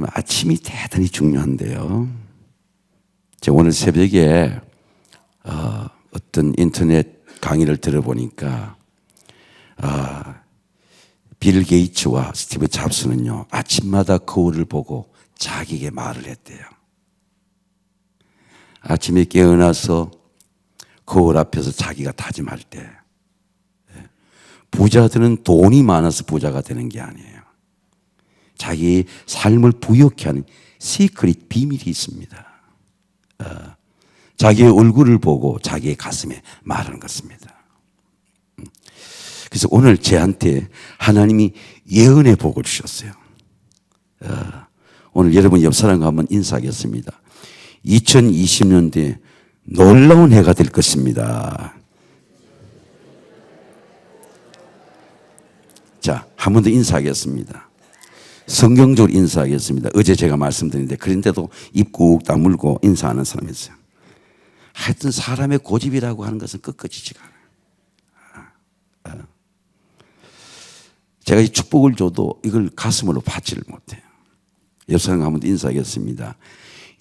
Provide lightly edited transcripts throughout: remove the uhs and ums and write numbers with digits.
아침이 대단히 중요한데요. 제가 오늘 새벽에 어떤 인터넷 강의를 들어보니까 빌 게이츠와 스티브 잡스는요, 아침마다 거울을 보고 자기에게 말을 했대요. 아침에 깨어나서 거울 앞에서 자기가 다짐할 때, 부자들은 돈이 많아서 부자가 되는 게 아니에요. 자기의 삶을 부욕해 하는 시크릿 비밀이 있습니다. 자기의 얼굴을 보고 자기의 가슴에 말하는 것입니다. 그래서 오늘 저한테 하나님이 예언의 복을 주셨어요. 오늘 여러분 옆 사람과 한번 인사하겠습니다. 2020년도에 놀라운 해가 될 것입니다. 자, 한 번 더 인사하겠습니다. 성경적으로 인사하겠습니다. 어제 제가 말씀드렸는데 그런데도 입 꾹 다물고 인사하는 사람이 있어요. 하여튼 사람의 고집이라고 하는 것은 꺾어지지가 않아요. 제가 이 축복을 줘도 이걸 가슴으로 받지를 못해요. 옆 사람 한번 인사하겠습니다.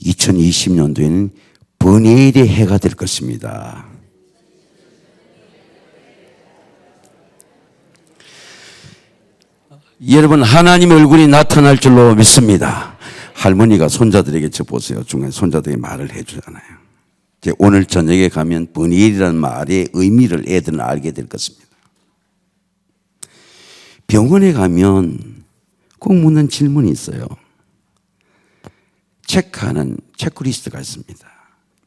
2020년도에는 번뇌일의 해가 될 것입니다. 여러분, 하나님의 얼굴이 나타날 줄로 믿습니다. 할머니가 손자들에게 저 보세요. 중간에 손자들에게 말을 해주잖아요. 오늘 저녁에 가면 번뇌일이라는 말의 의미를 애들은 알게 될 것입니다. 병원에 가면 꼭 묻는 질문이 있어요. 체크하는 체크리스트가 있습니다.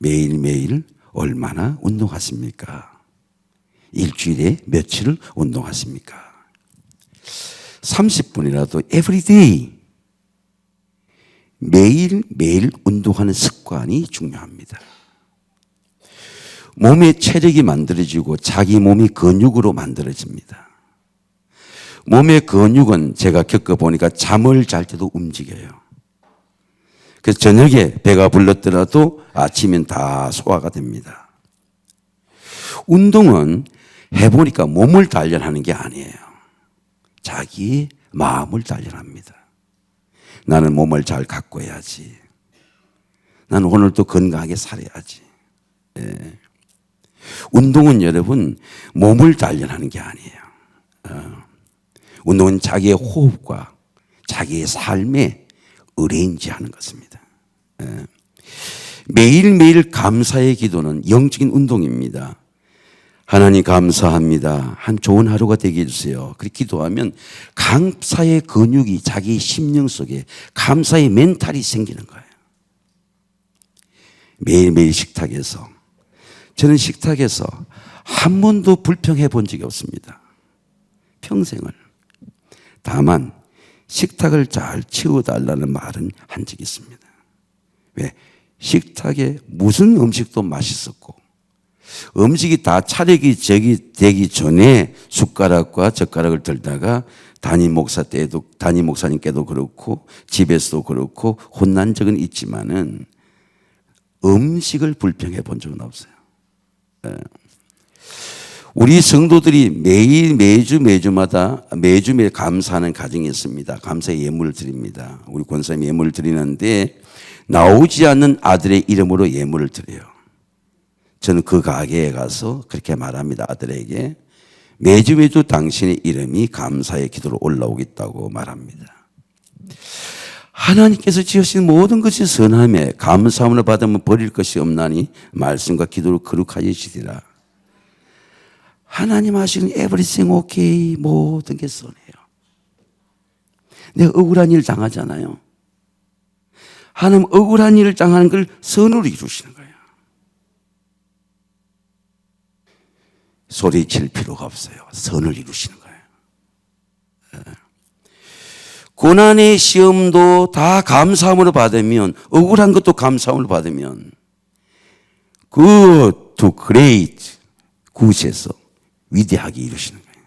매일매일 얼마나 운동하십니까? 일주일에 며칠을 운동하십니까? 30분이라도 everyday 매일매일 운동하는 습관이 중요합니다. 몸의 체력이 만들어지고 자기 몸이 근육으로 만들어집니다. 몸의 근육은 제가 겪어보니까 잠을 잘 때도 움직여요. 그래서 저녁에 배가 불렀더라도 아침엔 다 소화가 됩니다. 운동은 해보니까 몸을 단련하는 게 아니에요. 자기 마음을 단련합니다. 나는 몸을 잘 가꿔야지. 나는 오늘도 건강하게 살아야지. 예. 운동은 여러분 몸을 단련하는 게 아니에요. 운동은 자기의 호흡과 자기의 삶에 어레인지하는 것입니다. 매일매일 감사의 기도는 영적인 운동입니다. 하나님 감사합니다. 한 좋은 하루가 되게 해주세요. 그렇게 기도하면 감사의 근육이 자기 심령 속에 감사의 멘탈이 생기는 거예요. 매일매일 식탁에서, 저는 식탁에서 한 번도 불평해 본 적이 없습니다. 평생을. 다만 식탁을 잘 치워달라는 말은 한 적이 있습니다. 왜? 식탁에 무슨 음식도 맛있었고 음식이 다 차려기 되기 전에 숟가락과 젓가락을 들다가 담임 목사님께도 그렇고 집에서도 그렇고 혼난 적은 있지만은 음식을 불평해 본 적은 없어요. 우리 성도들이 매주마다 감사하는 가정이 있습니다. 감사의 예물을 드립니다. 우리 권사님 예물을 드리는데 나오지 않는 아들의 이름으로 예물을 드려요. 저는 그 가게에 가서 그렇게 말합니다. 아들에게 매주 당신의 이름이 감사의 기도로 올라오겠다고 말합니다. 하나님께서 지으신 모든 것이 선함에 감사함을 받으면 버릴 것이 없나니 말씀과 기도로 거룩하시리라. 하나님 하시는 everything okay, 모든 게 선해요. 내가 억울한 일 당하잖아요. 하나님 억울한 일을 당하는 걸 선으로 이루시는 거예요. 소리칠 필요가 없어요. 선을 이루시는 거예요. 고난의 시험도 다 감사함으로 받으면, 억울한 것도 감사함으로 받으면 good to great, 굿에서 위대하게 이루시는 거예요.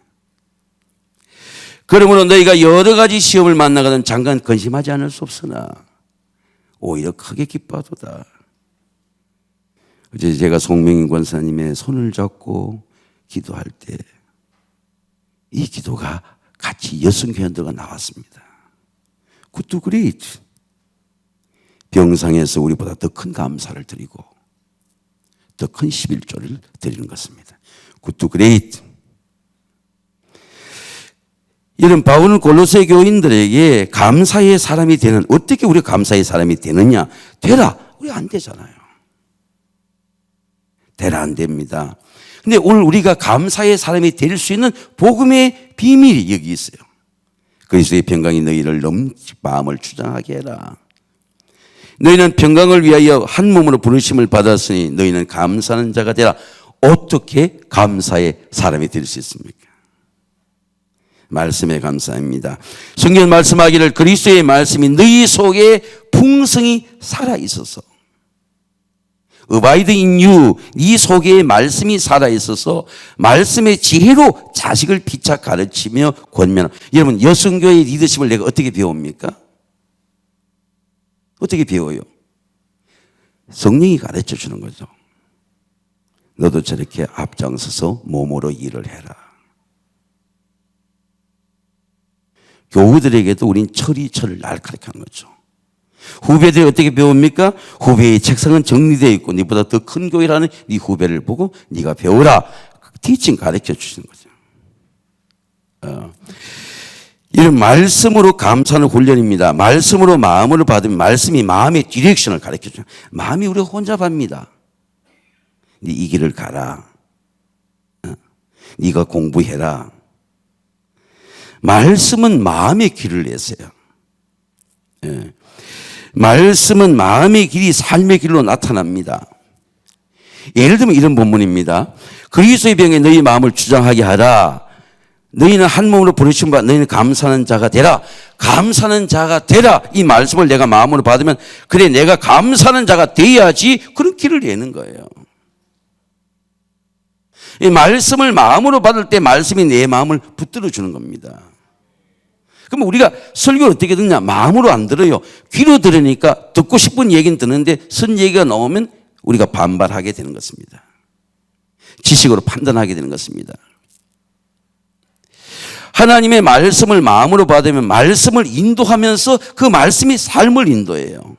그러므로 너희가 여러 가지 시험을 만나거든 잠깐 근심하지 않을 수 없으나 오히려 크게 기뻐하도다. 어제 제가 송명인 권사님의 손을 잡고 기도할 때 이 기도가 같이 여성 회원들과 나왔습니다. Good to great. 병상에서 우리보다 더 큰 감사를 드리고 더 큰 11조를 드리는 것입니다. Good to great. 이런 바울은 골로새 교인들에게 감사의 사람이 되는, 어떻게 우리가 감사의 사람이 되느냐? 되라. 우리 안 되잖아요. 되라 안 됩니다. 근데 오늘 우리가 감사의 사람이 될 수 있는 복음의 비밀이 여기 있어요. 그리스도의 평강이 너희를 넘치 마음을 주장하게 해라. 너희는 평강을 위하여 한 몸으로 부르심을 받았으니 너희는 감사하는 자가 되라. 어떻게 감사의 사람이 될 수 있습니까? 말씀에 감사합니다. 성경 말씀하기를 그리스도의 말씀이 너희 속에 풍성히 살아있어서, Abide in you, 네 속에 말씀이 살아있어서 말씀의 지혜로 자식을 피차 가르치며 권면하라. 여러분, 여성교회의 리더십을 내가 어떻게 배웁니까? 어떻게 배워요? 성령이 가르쳐 주는 거죠. 너도 저렇게 앞장서서 몸으로 일을 해라. 교우들에게도 우린 철을 날카롭게 하는 거죠. 후배들이 어떻게 배웁니까? 후배의 책상은 정리되어 있고 네보다 더 큰 교회라는 네 후배를 보고 네가 배우라. 티칭 가르쳐 주시는 거죠. 이런 말씀으로 감사하는 훈련입니다. 말씀으로 마음을 받으면 말씀이 마음의 디렉션을 가르쳐 줘요. 마음이 우리가 혼잡합니다. 네 이 길을 가라. 네가 공부해라. 말씀은 마음의 길을 내세요. 말씀은 마음의 길이 삶의 길로 나타납니다. 예를 들면 이런 본문입니다. 그리스도의 병에 너희 마음을 주장하게 하라. 너희는 한 몸으로 부르신 바 너희는 감사하는 자가 되라. 감사하는 자가 되라. 이 말씀을 내가 마음으로 받으면 그래 내가 감사하는 자가 돼야지 그런 길을 내는 거예요. 이 말씀을 마음으로 받을 때 말씀이 내 마음을 붙들어 주는 겁니다. 그럼 우리가 설교를 어떻게 듣냐? 마음으로 안 들어요. 귀로 들으니까 듣고 싶은 얘기는 듣는데 선 얘기가 나오면 우리가 반발하게 되는 것입니다. 지식으로 판단하게 되는 것입니다. 하나님의 말씀을 마음으로 받으면 말씀을 인도하면서 그 말씀이 삶을 인도해요.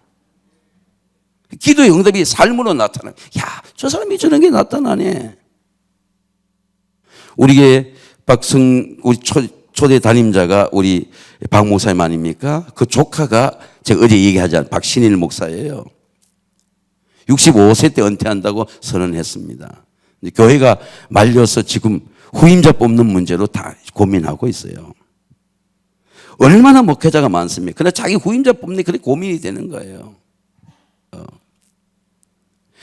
기도의 응답이 삶으로 나타나요. 야, 저 사람이 저런 게 나타나네. 우리의 우리 초대 담임자가 우리 박 목사님 아닙니까? 그 조카가 제가 어제 얘기하지 않은 박신일 목사예요. 65세 때 은퇴한다고 선언했습니다. 교회가 말려서 지금 후임자 뽑는 문제로 다 고민하고 있어요. 얼마나 목회자가 많습니까? 그러나 자기 후임자 뽑는 그게 고민이 되는 거예요.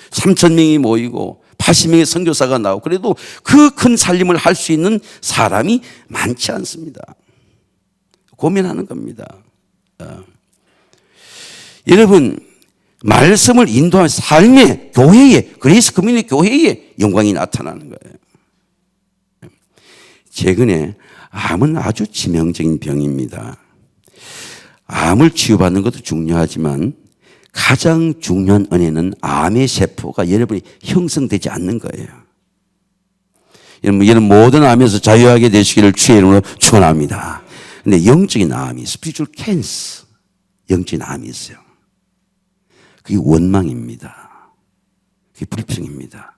3,000명이 모이고 80명의 선교사가 나오고 그래도 그 큰 살림을 할 수 있는 사람이 많지 않습니다. 고민하는 겁니다. 여러분, 말씀을 인도하는 삶의 교회에, 그레이스 커뮤니티 교회에 영광이 나타나는 거예요. 최근에 암은 아주 치명적인 병입니다. 암을 치유받는 것도 중요하지만 가장 중요한 은혜는 암의 세포가 여러분이 형성되지 않는 거예요. 여러분 모든 암에서 자유하게 되시기를 주의 이름으로 축원합니다. 근데 영적인 암이 spiritual cancer, 영적인 암이 있어요. 그게 원망입니다. 그게 불평입니다.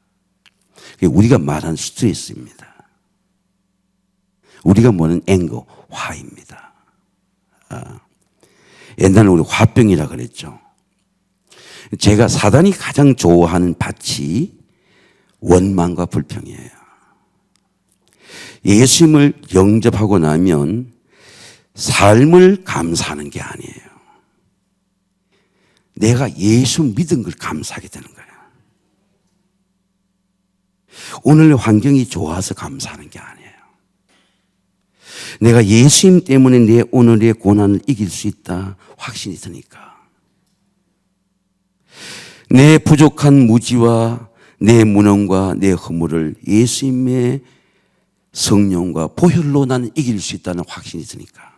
그게 우리가 말하는 스트레스입니다. 우리가 뭐는 앵거, 화입니다. 옛날에 우리 화병이라 그랬죠. 제가 사단이 가장 좋아하는 밭이 원망과 불평이에요. 예수님을 영접하고 나면 삶을 감사하는 게 아니에요. 내가 예수 믿은 걸 감사하게 되는 거예요. 오늘 환경이 좋아서 감사하는 게 아니에요. 내가 예수님 때문에 내 오늘의 고난을 이길 수 있다 확신이 드니까. 내 부족한 무지와 내 무능과 내 허물을 예수님의 성령과 보혈로 나는 이길 수 있다는 확신이 드니까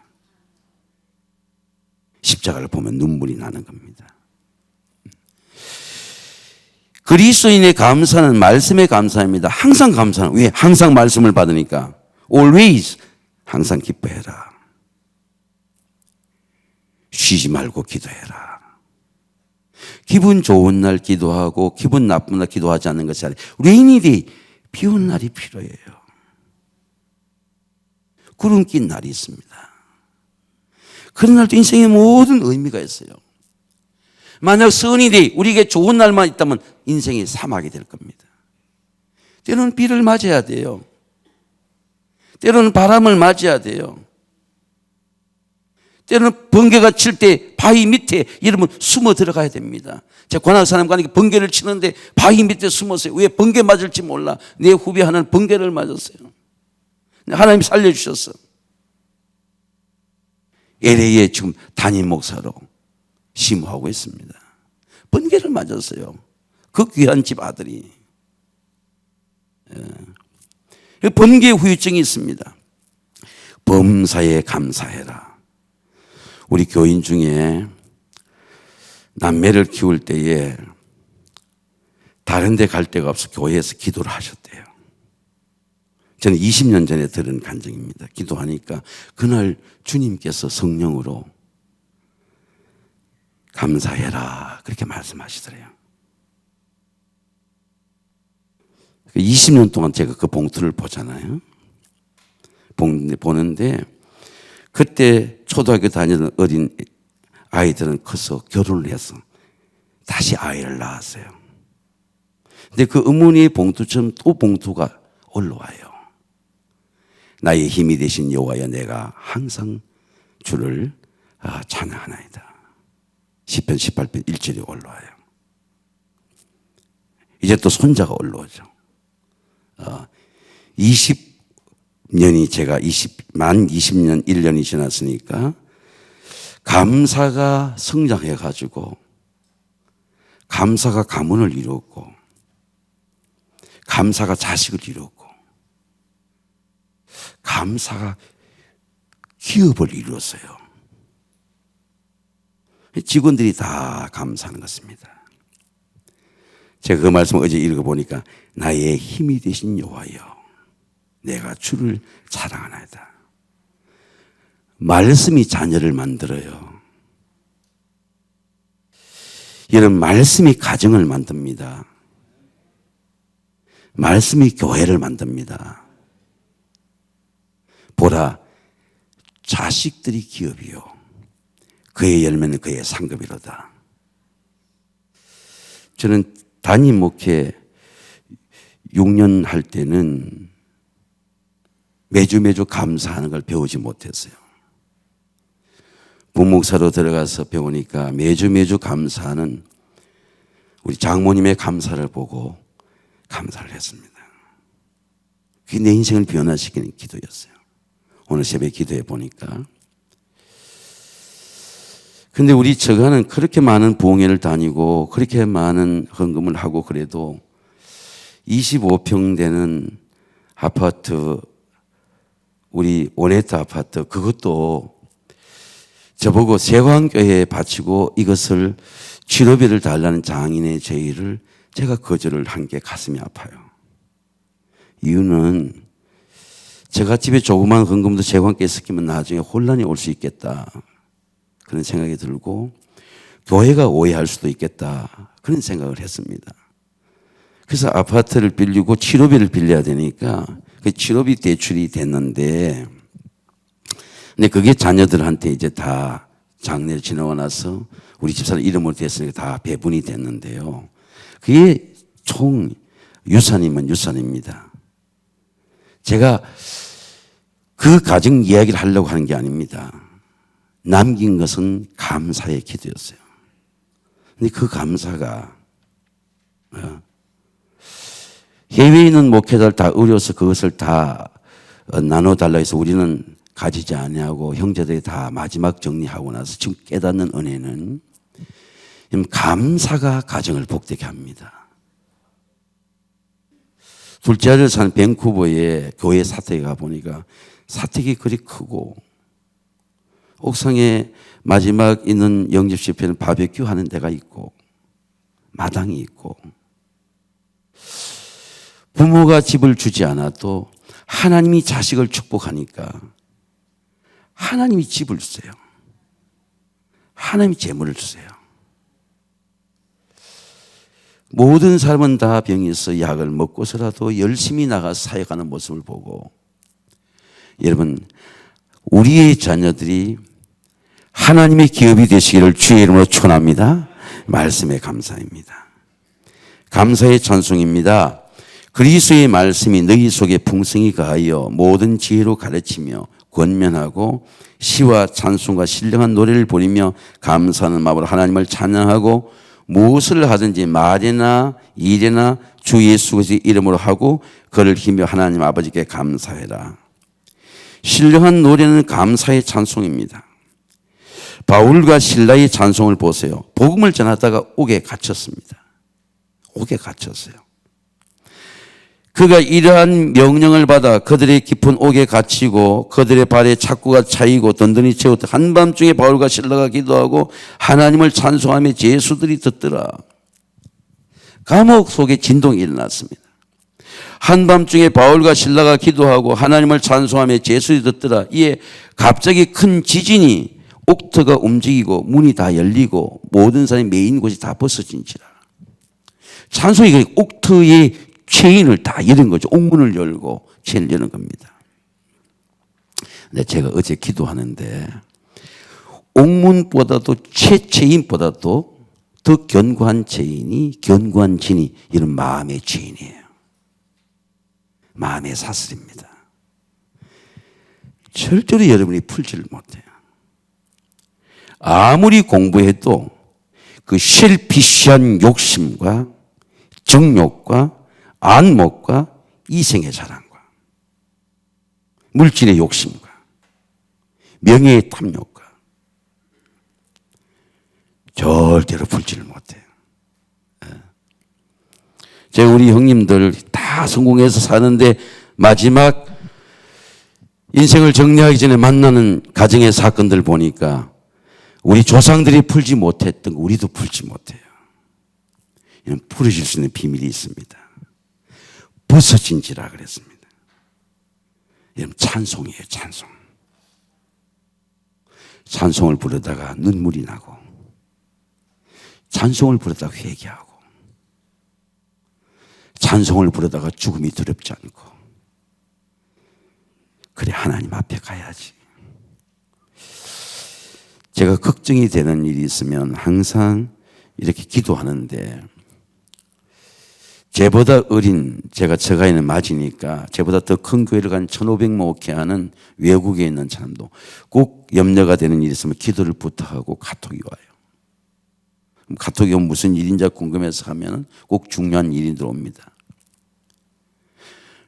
십자가를 보면 눈물이 나는 겁니다. 그리스도인의 감사는 말씀에 감사합니다. 항상 감사는 왜? 항상 말씀을 받으니까. Always 항상 기뻐해라. 쉬지 말고 기도해라. 기분 좋은 날 기도하고 기분 나쁜 날 기도하지 않는 것이 아니라 레이니데이, 비 오는 날이 필요해요. 구름 낀 날이 있습니다. 그런 날도 인생의 모든 의미가 있어요. 만약 써니데이, 우리에게 좋은 날만 있다면 인생이 사막이 될 겁니다. 때로는 비를 맞아야 돼요. 때로는 바람을 맞아야 돼요. 때로는 번개가 칠 때 바위 밑에 여러분 숨어 들어가야 됩니다. 제가 관악산에 가니까 번개를 치는데 바위 밑에 숨었어요. 왜? 번개 맞을지 몰라. 내 후배 하나는 번개를 맞았어요. 하나님 살려주셨어. LA에 지금 담임 목사로 심호하고 있습니다. 번개를 맞았어요. 그 귀한 집 아들이. 번개 후유증이 있습니다. 범사에 감사해라. 우리 교인 중에 남매를 키울 때에 다른 데 갈 데가 없어 교회에서 기도를 하셨대요. 저는 20년 전에 들은 간증입니다. 기도하니까 그날 주님께서 성령으로 감사해라 그렇게 말씀하시더래요. 20년 동안 제가 그 봉투를 보잖아요. 보는데 그때 초등학교 다니던 어린 아이들은 커서 결혼을 해서 다시 아이를 낳았어요. 근데 그 어머니의 봉투처럼 또 봉투가 올라와요. 나의 힘이 되신 여호와여 내가 항상 주를 찬양하나이다. 시편 18편 1절에 올라와요. 이제 또 손자가 올라오죠. 20년이 제가 만 20년 1년이 지났으니까 감사가 성장해 가지고 감사가 가문을 이루었고 감사가 자식을 이루었고 감사가 기업을 이루었어요. 직원들이 다 감사하는 것입니다. 제가 그 말씀을 어제 읽어보니까 나의 힘이 되신 여호와여 내가 주를 찬양하나이다. 말씀이 자녀를 만들어요. 이런 말씀이 가정을 만듭니다. 말씀이 교회를 만듭니다. 보라 자식들이 기업이요 그의 열매는 그의 상급이로다. 저는 담임 목회 6년 할 때는 매주 감사하는 걸 배우지 못했어요. 부목사로 들어가서 배우니까 매주 감사하는 우리 장모님의 감사를 보고 감사를 했습니다. 그게 내 인생을 변화시키는 기도였어요. 오늘 새벽에 기도해 보니까. 근데 우리 저가는 그렇게 많은 부흥회를 다니고 그렇게 많은 헌금을 하고 그래도 25평 되는 아파트 우리 원해트 아파트 그것도 저보고 세광교회에 바치고 이것을 치료비를 달라는 장인의 제의를 제가 거절을 한 게 가슴이 아파요. 이유는 제가 집에 조그만 헌금도 세광교회에 섞이면 나중에 혼란이 올 수 있겠다. 그런 생각이 들고 교회가 오해할 수도 있겠다. 그런 생각을 했습니다. 그래서 아파트를 빌리고 치료비를 빌려야 되니까 그 치료비 대출이 됐는데 근데 그게 자녀들한테 이제 다 장례를 지나고 나서 우리 집사람 이름으로 됐으니까 다 배분이 됐는데요. 그게 총 유산이면 유산입니다. 제가 그 가정 이야기를 하려고 하는 게 아닙니다. 남긴 것은 감사의 기도였어요. 근데 그 감사가 해외에 있는 목회자들 다 어려워서 그것을 다 나눠달라 해서 우리는 가지지 아니하고 형제들이 다 마지막 정리하고 나서 지금 깨닫는 은혜는 감사가 가정을 복되게 합니다. 둘째 아들 사는 밴쿠버에 교회 사택에 가보니까 사택이 그리 크고 옥상에 마지막 있는 영접식회는 바베큐 하는 데가 있고 마당이 있고 부모가 집을 주지 않아도 하나님이 자식을 축복하니까 하나님이 집을 주세요. 하나님이 재물을 주세요. 모든 사람은 다 병이 있어 약을 먹고서라도 열심히 나가서 사역하는 모습을 보고, 여러분, 우리의 자녀들이 하나님의 기업이 되시기를 주의 이름으로 축원합니다. 말씀에 감사입니다. 감사의 찬송입니다. 그리스도의 말씀이 너희 속에 풍성히 가하여 모든 지혜로 가르치며 권면하고 시와 찬송과 신령한 노래를 부리며 감사하는 마음으로 하나님을 찬양하고 무엇을 하든지 말이나 일이나 주 예수 그리스도의 이름으로 하고 그를 힘며 하나님 아버지께 감사해라. 신령한 노래는 감사의 찬송입니다. 바울과 실라의 찬송을 보세요. 복음을 전하다가 옥에 갇혔습니다. 옥에 갇혔어요. 그가 이러한 명령을 받아 그들의 깊은 옥에 갇히고 그들의 발에 착고가 차이고 든든히 채웠다. 한밤중에 바울과 실라가 기도하고 하나님을 찬송하며 제수들이 듣더라. 감옥 속에 진동이 일어났습니다. 한밤중에 바울과 실라가 기도하고 하나님을 찬송하며 제수들이 듣더라. 이에 갑자기 큰 지진이 옥터가 움직이고 문이 다 열리고 모든 사람이 메인 곳이 다 벗어진지라. 찬송이 옥터의 체인을 다 여는 거죠. 옥문을 열고 체인을 여는 겁니다. 근데 제가 어제 기도하는데 옥문보다도 체인보다도 더 견고한 체인이, 견고한 진이 이런 마음의 체인이에요. 마음의 사슬입니다. 절대로 여러분이 풀지를 못해요. 아무리 공부해도 그 셀피시한 욕심과 정욕과 안목과 이생의 자랑과 물질의 욕심과 명예의 탐욕과 절대로 풀지를 못해요. 제가 우리 형님들 다 성공해서 사는데 마지막 인생을 정리하기 전에 만나는 가정의 사건들 보니까 우리 조상들이 풀지 못했던 거 우리도 풀지 못해요. 이런 풀어질 수 있는 비밀이 있습니다. 벗어진지라 그랬습니다. 여러분, 찬송이에요, 찬송. 찬송을 부르다가 눈물이 나고, 찬송을 부르다가 회개하고, 찬송을 부르다가 죽음이 두렵지 않고, 그래, 하나님 앞에 가야지. 제가 걱정이 되는 일이 있으면 항상 이렇게 기도하는데, 제보다 어린, 제가 처가 있는 맞이니까 제보다 더 큰 교회를 간 1500모 목회하는 외국에 있는 사람도 꼭 염려가 되는 일이 있으면 기도를 부탁하고 카톡이 와요. 카톡이 오면 무슨 일인지 궁금해서 하면 꼭 중요한 일이 들어옵니다.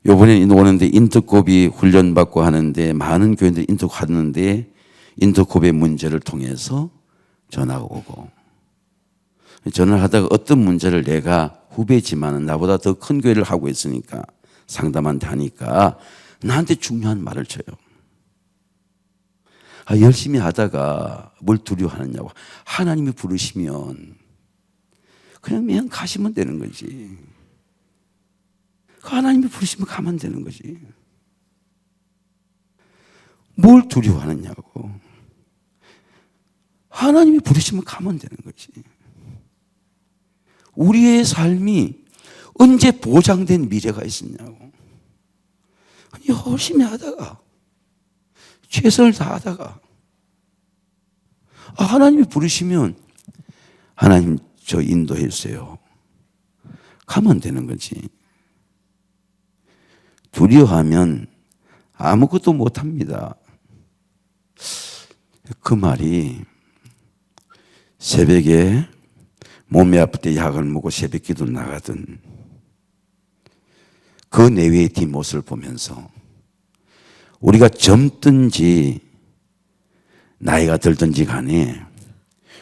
요번에 오는데 인터콥이 훈련받고 하는데 많은 교회들이 인터콥 하는데 인터콥의 문제를 통해서 전화가 오고, 전화를 하다가 어떤 문제를 내가 후배지만은 나보다 더 큰 교회를 하고 있으니까 상담한테 하니까 나한테 중요한 말을 쳐요. 열심히 하다가 뭘 두려워하느냐고. 하나님이 부르시면 그냥 가시면 되는 거지. 하나님이 부르시면 가면 되는 거지. 뭘 두려워하느냐고. 하나님이 부르시면 가면 되는 거지. 우리의 삶이 언제 보장된 미래가 있었냐고. 열심히 하다가, 최선을 다하다가, 하나님이 부르시면, 하나님 저 인도해 주세요. 가면 되는 거지. 두려워하면 아무것도 못 합니다. 그 말이 새벽에 몸이 아플 때 약을 먹고 새벽 기도 나가던 그 내외의 뒷모습을 보면서 우리가 젊든지 나이가 들든지 간에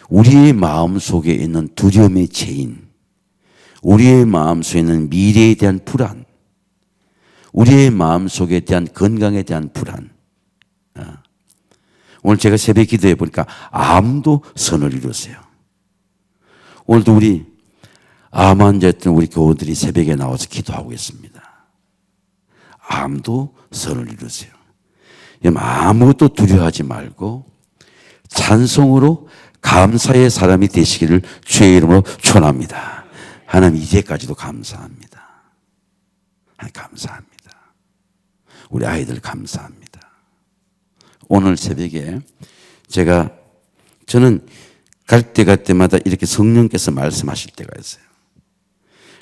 우리의 마음 속에 있는 두려움의 체인, 우리의 마음 속에 있는 미래에 대한 불안, 우리의 마음 속에 대한 건강에 대한 불안. 오늘 제가 새벽 기도해 보니까 암도 선을 이루세요. 오늘도 우리 암 환자였던 우리 교우들이 새벽에 나와서 기도하고 있습니다. 암도 선을 이루세요. 아무것도 두려워하지 말고 찬송으로 감사의 사람이 되시기를 주의 이름으로 축원합니다. 하나님 이제까지도 감사합니다. 하나님 감사합니다. 우리 아이들 감사합니다. 오늘 새벽에 저는 갈 때마다 이렇게 성령께서 말씀하실 때가 있어요.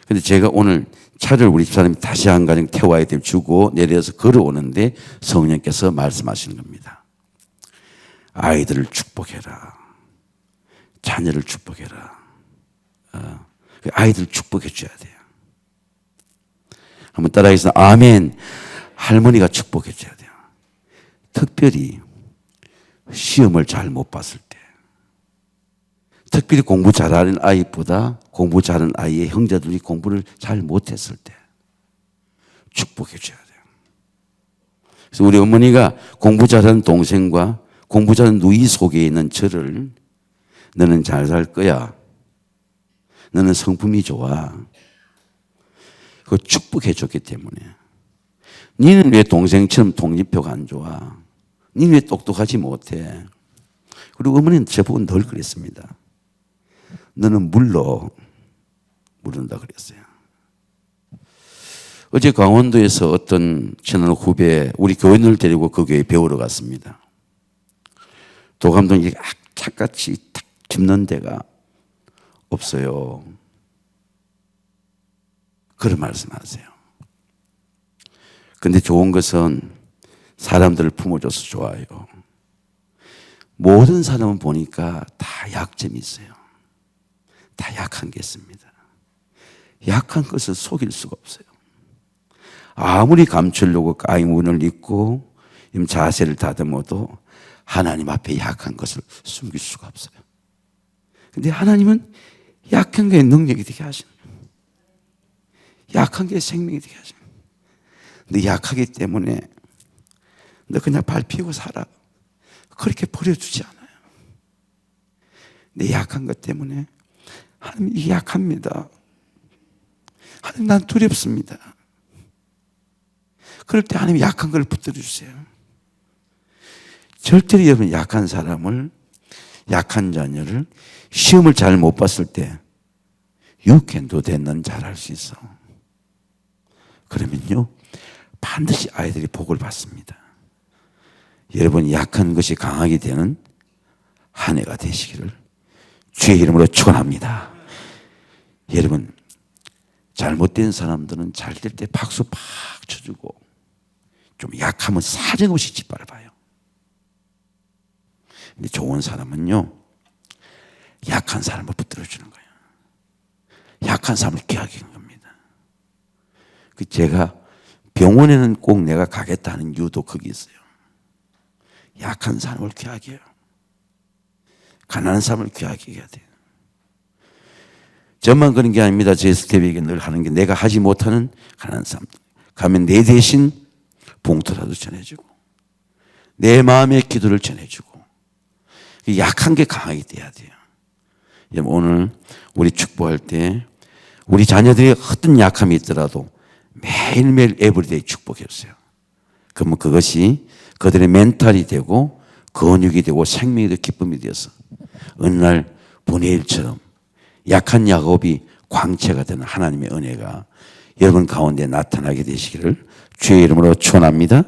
근데 제가 오늘 차를 우리 집사람이 다시 한 가정 태워야 돼 주고 내려서 걸어오는데 성령께서 말씀하시는 겁니다. 아이들을 축복해라. 자녀를 축복해라. 아이들 축복해 줘야 돼요. 한번 따라하겠습니다. 아멘. 할머니가 축복해 줘야 돼요. 특별히 시험을 잘 못 봤을 때, 특별히 공부 잘하는 아이보다 공부 잘하는 아이의 형제들이 공부를 잘 못했을 때 축복해 줘야 돼요. 그래서 우리 어머니가 공부 잘하는 동생과 공부 잘하는 누이 속에 있는 저를 너는 잘 살 거야. 너는 성품이 좋아. 그거 축복해 줬기 때문에. 니는 왜 동생처럼 독립표가 안 좋아? 니는 왜 똑똑하지 못해? 그리고 어머니는 저보고 늘 그랬습니다. 너는 물른다 그랬어요. 어제 강원도에서 어떤 친한 후배, 우리 교인을 데리고 그 교회 배우러 갔습니다. 도감독이 착같이 탁 짚는 데가 없어요. 그런 말씀하세요. 근데 좋은 것은 사람들을 품어줘서 좋아요. 모든 사람은 보니까 다 약점이 있어요. 다 약한 게 있습니다. 약한 것을 속일 수가 없어요. 아무리 감추려고 까잉문을 입고 자세를 다듬어도 하나님 앞에 약한 것을 숨길 수가 없어요. 근데 하나님은 약한 게 능력이 되게 하시는 거예요. 약한 게 생명이 되게 하시는 거예요. 근데 약하기 때문에 너 그냥 밟히고 살아. 그렇게 버려주지 않아요. 내 약한 것 때문에 하나님 이게 약합니다. 하나님 난 두렵습니다. 그럴 때 하나님 약한 걸 붙들어 주세요. 절대로 여러분 약한 사람을, 약한 자녀를 시험을 잘 못 봤을 때 You can do that는 잘할 수 있어. 그러면요 반드시 아이들이 복을 받습니다. 여러분 약한 것이 강하게 되는 한 해가 되시기를 주의 이름으로 축원합니다. 여러분 잘못된 사람들은 잘 될 때 박수 팍 쳐주고 좀 약하면 사정없이 짓밟아요. 근데 좋은 사람은요 약한 사람을 붙들어주는 거예요. 약한 사람을 귀하게 하는 겁니다. 제가 병원에는 꼭 내가 가겠다는 이유도 거기 있어요. 약한 사람을 귀하게 해요. 가난한 사람을 귀하게 해야 돼요. 저만 그런 게 아닙니다. 제 스텝에게 늘 하는 게 내가 하지 못하는 가난한 사람 가면 내 대신 봉투라도 전해주고 내 마음의 기도를 전해주고 약한 게 강하게 돼야 돼요. 오늘 우리 축복할 때 우리 자녀들이 어떤 약함이 있더라도 매일매일 에브리데이 축복했어요. 그러면 그것이 그들의 멘탈이 되고 근육이 되고 생명이 되고 기쁨이 되어서 어느 날 분의 일처럼 약한 야곱이 광채가 되는 하나님의 은혜가 여러분 가운데 나타나게 되시기를 주의 이름으로 축원합니다.